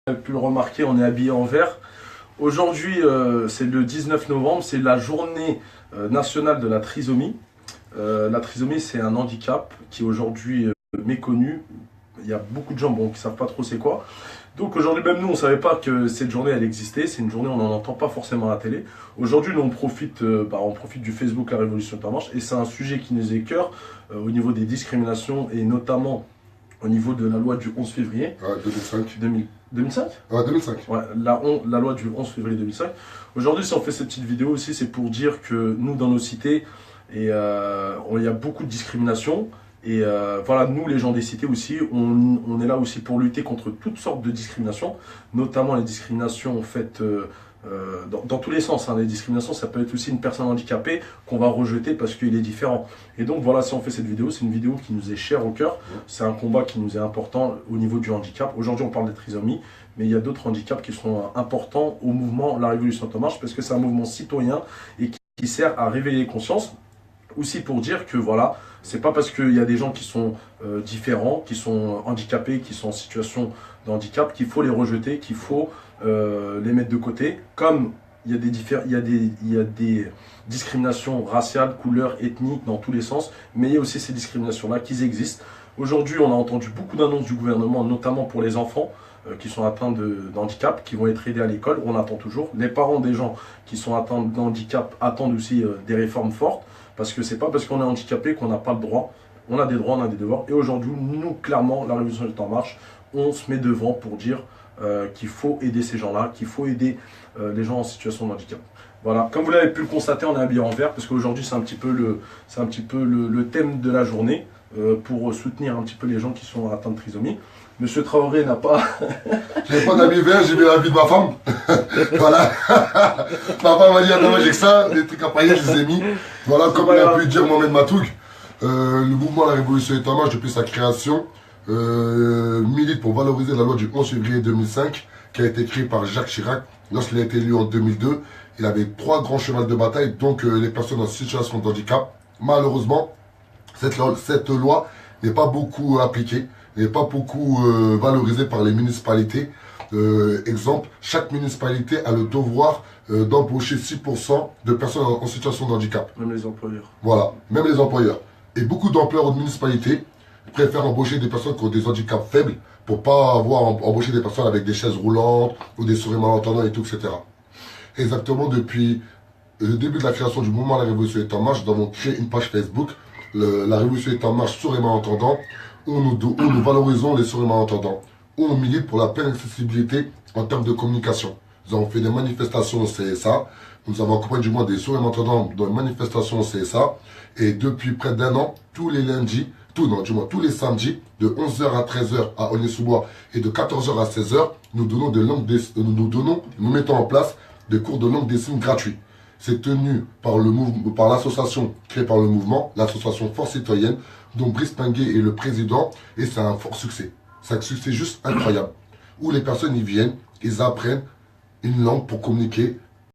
Vous avez pu le remarquer, on est habillé en vert. Aujourd'hui, c'est le 19 novembre, c'est la journée nationale de la trisomie. La trisomie, c'est un handicap qui est aujourd'hui méconnu. Il y a beaucoup de gens qui ne savent pas trop c'est quoi. Donc aujourd'hui, même nous, on ne savait pas que cette journée, elle existait. C'est une journée, on n'en entend pas forcément à la télé. Aujourd'hui, nous, on profite du Facebook La Révolution est en marche. Et c'est un sujet qui nous écoeure au niveau des discriminations et notamment au niveau de la loi du 11 février. 2005. 2005 Ouais, 2005. Ouais, la loi du 11 février 2005. Aujourd'hui, si on fait cette petite vidéo aussi, c'est pour dire que nous, dans nos cités, il y a beaucoup de discrimination. Et voilà, nous, les gens des cités aussi, on est là aussi pour lutter contre toutes sortes de discriminations, notamment les discriminations faites dans tous les sens. Les discriminations, ça peut être aussi une personne handicapée qu'on va rejeter parce qu'il est différent. Et donc voilà, si on fait cette vidéo, c'est une vidéo qui nous est chère au cœur. C'est un combat qui nous est important au niveau du handicap. Aujourd'hui, on parle de trisomie, mais il y a d'autres handicaps qui sont importants au mouvement La Révolution en marche parce que c'est un mouvement citoyen et qui sert à réveiller les consciences. Aussi pour dire que voilà, c'est pas parce qu'il y a des gens qui sont différents, qui sont handicapés, qui sont en situation de handicap, qu'il faut les rejeter, qu'il faut les mettre de côté. Comme il y a des discriminations raciales, couleurs, ethniques, dans tous les sens, mais il y a aussi ces discriminations-là qui existent. Aujourd'hui, on a entendu beaucoup d'annonces du gouvernement, notamment pour les enfants qui sont atteints de handicap, qui vont être aidés à l'école. On attend toujours. Les parents des gens qui sont atteints de handicap attendent aussi des réformes fortes. Parce que c'est pas parce qu'on est handicapé qu'on n'a pas le droit. On a des droits, on a des devoirs. Et aujourd'hui, nous, clairement, La Révolution est en marche. On se met devant pour dire qu'il faut aider ces gens-là, qu'il faut aider les gens en situation de handicap. Voilà, comme vous l'avez pu le constater, on est habillé en vert parce qu'aujourd'hui, c'est un petit peu le thème de la journée pour soutenir un petit peu les gens qui sont atteints de trisomie. Monsieur Traoré n'a pas... Je n'ai pas d'habit vert, j'ai mis l'habit de ma femme. Voilà. Ma femme m'a dit, attends, j'ai que ça, des trucs à pailler, je les ai mis. Voilà, comme il a pu dire Mohamed Matoug, le mouvement La Révolution est en marche depuis sa création milite pour valoriser la loi du 11 février 2005 qui a été créée par Jacques Chirac lorsqu'il a été élu en 2002. Il avait 3 grands chevals de bataille, donc les personnes en situation de handicap. Malheureusement, cette loi n'est pas beaucoup appliquée, n'est pas beaucoup valorisée par les municipalités. Exemple, chaque municipalité a le devoir d'embaucher 6% de personnes en situation de handicap. Même les employeurs. Voilà, même les employeurs. Et beaucoup d'employeurs ou de municipalités préfèrent embaucher des personnes qui ont des handicaps faibles pour pas avoir embauché des personnes avec des chaises roulantes ou des souris malentendants et tout, etc. Exactement, depuis le début de la création du mouvement La Révolution est en marche, nous avons créé une page Facebook, La Révolution est en marche sourds et malentendants, où nous valorisons les sourds et malentendants, où on milite pour la pleine accessibilité en termes de communication. Nous avons fait des manifestations au CSA, nous avons accompagné du moins des sourds et malentendants dans les manifestations au CSA, et depuis près d'1 an, tous les lundis, tous les samedis, de 11h à 13h à Aulnay-sous-Bois et de 14h à 16h, nous mettons en place des cours de langue des signes gratuits. C'est tenu par l'association créée par le mouvement, l'association Force Citoyenne, dont Brice Pinguet est le président, et c'est un fort succès. C'est un succès juste incroyable, où les personnes y viennent, ils apprennent une langue pour communiquer